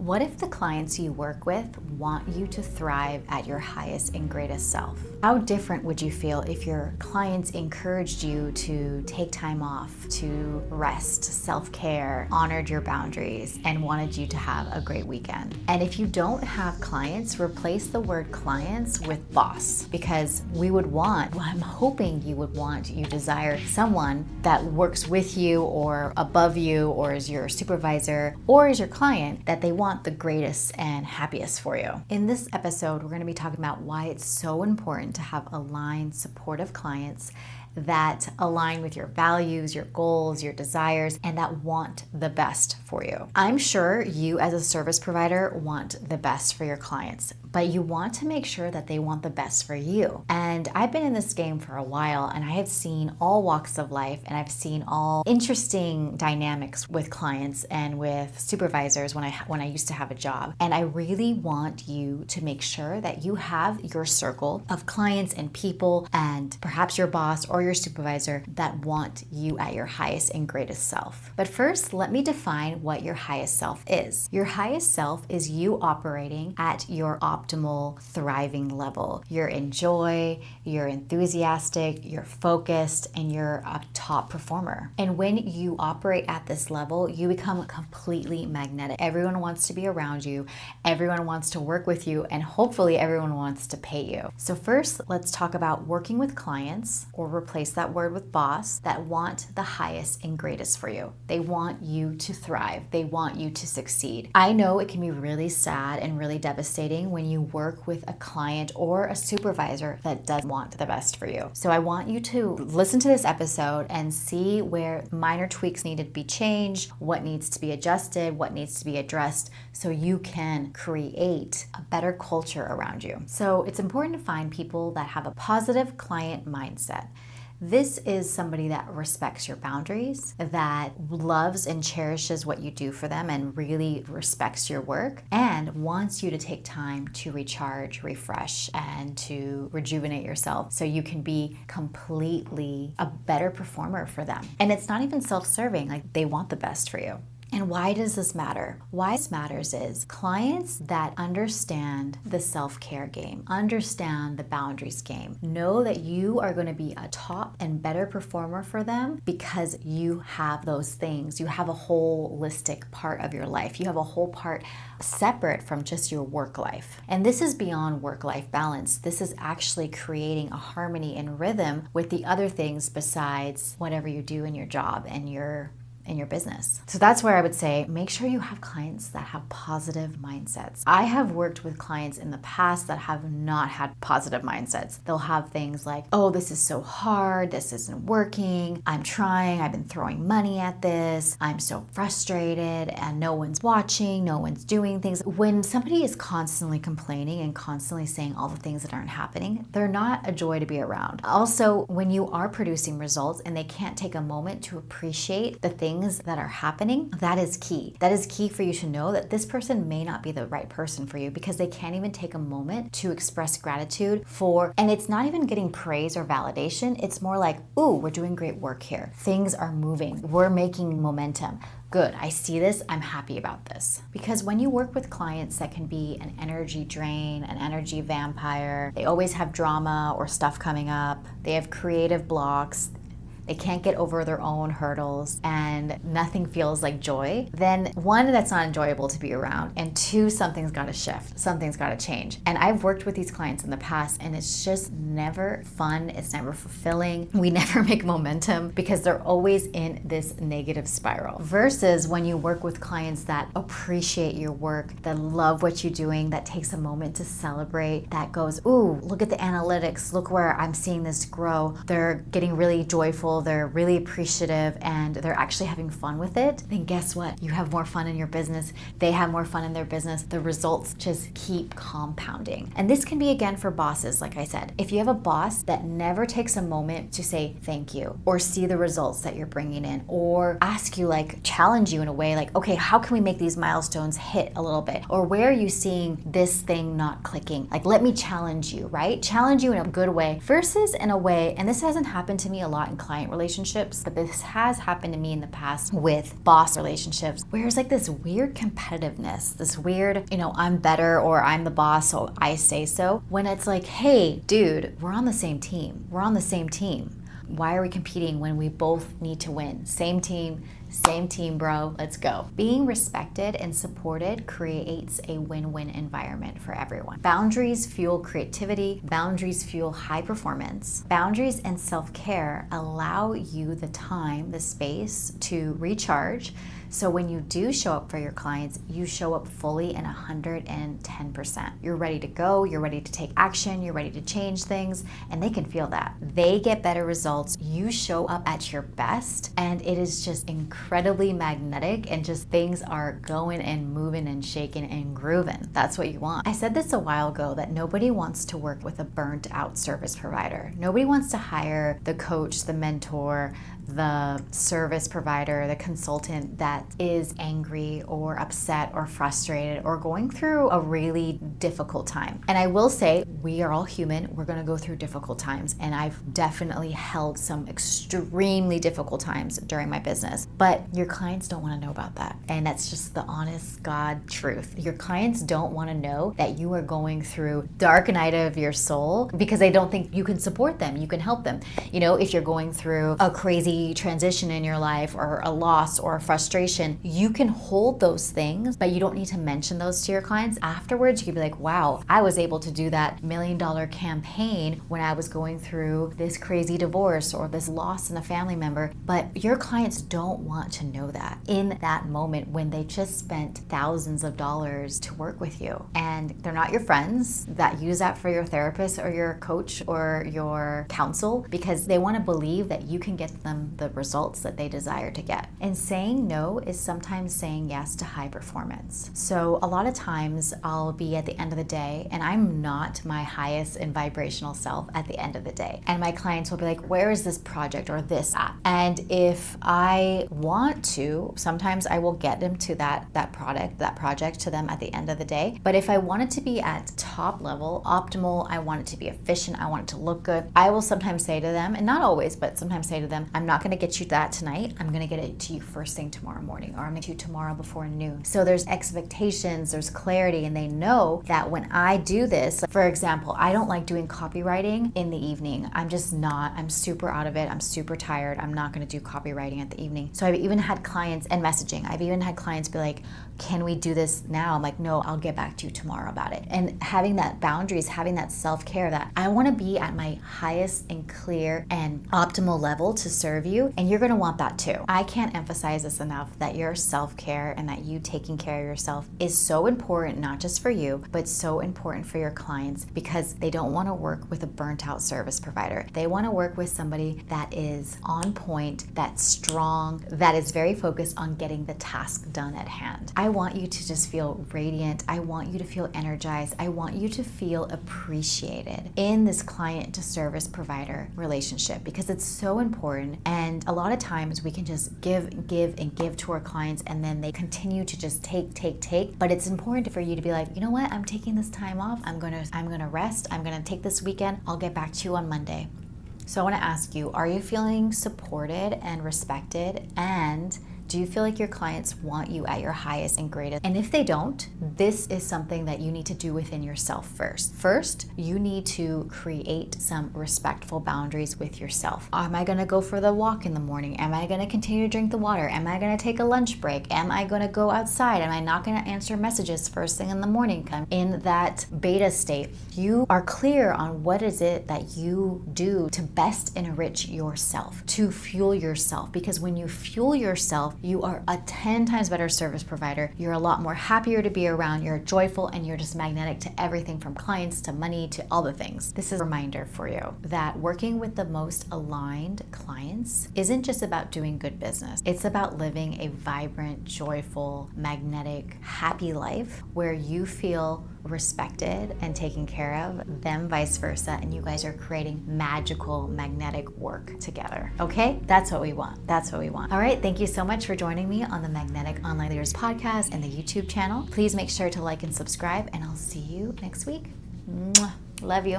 What if the clients you work with want you to thrive at your highest and greatest self? How different would you feel if your clients encouraged you to take time off, to rest, self-care, honored your boundaries, and wanted you to have a great weekend? And if you don't have clients, replace the word clients with boss, because I'm hoping you desire someone that works with you or above you or is your supervisor or is your client, that they want the greatest and happiest for you. In this episode, we're going to be talking about why it's so important to have aligned, supportive clients that align with your values, your goals, your desires, and that want the best for you. I'm sure you as a service provider want the best for your clients, but you want to make sure that they want the best for you. And I've been in this game for a while, and I have seen all walks of life, and I've seen all interesting dynamics with clients and with supervisors when I used to have a job. And I really want you to make sure that you have your circle of clients and people and perhaps your boss or your supervisor that want you at your highest and greatest self. But first, let me define what your highest self is. Your highest self is you operating at your optimal thriving level. You're in joy, you're enthusiastic, you're focused, and you're a top performer. And when you operate at this level, you become completely magnetic. Everyone wants to be around you, everyone wants to work with you, and hopefully everyone wants to pay you. So first, let's talk about working with clients, or replace that word with boss, that want the highest and greatest for you. They want you to thrive. They want you to succeed. I know it can be really sad and really devastating when you work with a client or a supervisor that does want the best for you. So I want you to listen to this episode and see where minor tweaks need to be changed, what needs to be adjusted, what needs to be addressed, so you can create a better culture around you. So it's important to find people that have a positive client mindset. This is somebody that respects your boundaries, that loves and cherishes what you do for them and really respects your work, and wants you to take time to recharge, refresh, and to rejuvenate yourself so you can be completely a better performer for them. And it's not even self-serving, like they want the best for you. And why does this matter? Why this matters is clients that understand the self-care game, understand the boundaries game, know that you are going to be a top and better performer for them because you have those things. You have a holistic part of your life. You have a whole part separate from just your work life. And this is beyond work-life balance. This is actually creating a harmony and rhythm with the other things besides whatever you do in your job and your business. So that's where I would say, make sure you have clients that have positive mindsets. I have worked with clients in the past that have not had positive mindsets. They'll have things like, oh, this is so hard, this isn't working, I'm trying, I've been throwing money at this, I'm so frustrated, and no one's watching, no one's doing things. When somebody is constantly complaining and constantly saying all the things that aren't happening, they're not a joy to be around. Also, when you are producing results and they can't take a moment to appreciate the things that are happening, that is key. That is key for you to know that this person may not be the right person for you because they can't even take a moment to express gratitude for, and it's not even getting praise or validation. It's more like, ooh, we're doing great work here. Things are moving. We're making momentum. Good, I see this, I'm happy about this. Because when you work with clients that can be an energy drain, an energy vampire, they always have drama or stuff coming up, they have creative blocks, they can't get over their own hurdles, and nothing feels like joy, then one, that's not enjoyable to be around, and two, something's got to shift, something's got to change. And I've worked with these clients in the past, and it's just never fun, it's never fulfilling, we never make momentum because they're always in this negative spiral. Versus when you work with clients that appreciate your work, that love what you're doing, that takes a moment to celebrate, that goes, ooh, look at the analytics, look where I'm seeing this grow, they're getting really joyful, they're really appreciative, and they're actually having fun with it, then guess what? You have more fun in your business. They have more fun in their business. The results just keep compounding. And this can be, again, for bosses, like I said. If you have a boss that never takes a moment to say thank you, or see the results that you're bringing in, or ask you, like, challenge you in a way like, okay, how can we make these milestones hit a little bit? Or where are you seeing this thing not clicking? Like, let me challenge you, right? Challenge you in a good way versus in a way, and this hasn't happened to me a lot in client client relationships, but this has happened to me in the past with boss relationships, where it's like this weird competitiveness, this weird, I'm better or I'm the boss, so I say so. When it's like, hey, dude, we're on the same team. We're on the same team. Why are we competing when we both need to win? Same team, bro. Let's go. Being respected and supported creates a win-win environment for everyone. Boundaries fuel creativity. Boundaries fuel high performance. Boundaries and self-care allow you the time, the space to recharge. So when you do show up for your clients, you show up fully and 110%. You're ready to go, you're ready to take action, you're ready to change things, and they can feel that. They get better results. You show up at your best, and it is just incredibly magnetic, and just things are going and moving and shaking and grooving. That's what you want. I said this a while ago that nobody wants to work with a burnt out service provider. Nobody wants to hire the coach, the mentor, the service provider, the consultant that is angry or upset or frustrated or going through a really difficult time. And I will say, we are all human. We're going to go through difficult times. And I've definitely held some extremely difficult times during my business. But your clients don't want to know about that. And that's just the honest God truth. Your clients don't want to know that you are going through dark night of your soul because they don't think you can support them. You can help them. If you're going through a crazy transition in your life or a loss or a frustration, you can hold those things, but you don't need to mention those to your clients. Afterwards, you can be like, wow, I was able to do that $1 million campaign when I was going through this crazy divorce or this loss in a family member. But your clients don't want to know that in that moment when they just spent thousands of dollars to work with you. And they're not your friends that use that for your therapist or your coach or your counsel, because they want to believe that you can get them the results that they desire to get. And saying no is sometimes saying yes to high performance. So a lot of times I'll be at the end of the day and I'm not my highest in vibrational self at the end of the day. And my clients will be like, where is this project or this at? And if I want to, sometimes I will get them to that project to them at the end of the day. But if I want it to be at top level, optimal, I want it to be efficient, I want it to look good, I will sometimes say to them, and not always, but sometimes say to them, I'm not going to get you that tonight. I'm going to get it to you first thing tomorrow morning, or I'm going to get you tomorrow before noon. So there's expectations, there's clarity, and they know that when I do this, for example, I don't like doing copywriting in the evening. I'm super out of it. I'm super tired. I'm not going to do copywriting at the evening. So I've even had clients, and messaging, I've even had clients be like, can we do this now? I'm like, no, I'll get back to you tomorrow about it. And having that boundaries, having that self-care, that I want to be at my highest and clear and optimal level to serve you, and you're going to want that too. I can't emphasize this enough, that your self-care and that you taking care of yourself is so important, not just for you, but so important for your clients, because they don't want to work with a burnt out service provider. They want to work with somebody that is on point, that's strong, that is very focused on getting the task done at hand. I want you to just feel radiant. I want you to feel energized. I want you to feel appreciated in this client to service provider relationship, because it's so important. And a lot of times we can just give to our clients, and then they continue to just take. But it's important for you to be like, you know what? I'm taking this time off. I'm gonna rest. I'm gonna take this weekend. I'll get back to you on Monday. So I want to ask you, are you feeling supported and respected? And do you feel like your clients want you at your highest and greatest? And if they don't, this is something that you need to do within yourself first. First, you need to create some respectful boundaries with yourself. Am I gonna go for the walk in the morning? Am I gonna continue to drink the water? Am I gonna take a lunch break? Am I gonna go outside? Am I not gonna answer messages first thing in the morning? I'm in that beta state. You are clear on what is it that you do to best enrich yourself, to fuel yourself. Because when you fuel yourself, you are a 10 times better service provider. You're a lot more happier to be around. You're joyful, and you're just magnetic to everything from clients to money to all the things. This is a reminder for you that working with the most aligned clients isn't just about doing good business. It's about living a vibrant, joyful, magnetic, happy life where you feel respected and taken care of, them vice versa, and you guys are creating magical, magnetic work together. Okay? That's what we want. That's what we want. All right. Thank you so much for joining me on the Magnetic Online Leaders podcast and the YouTube channel. Please make sure to like and subscribe, and I'll see you next week. Mwah. Love you.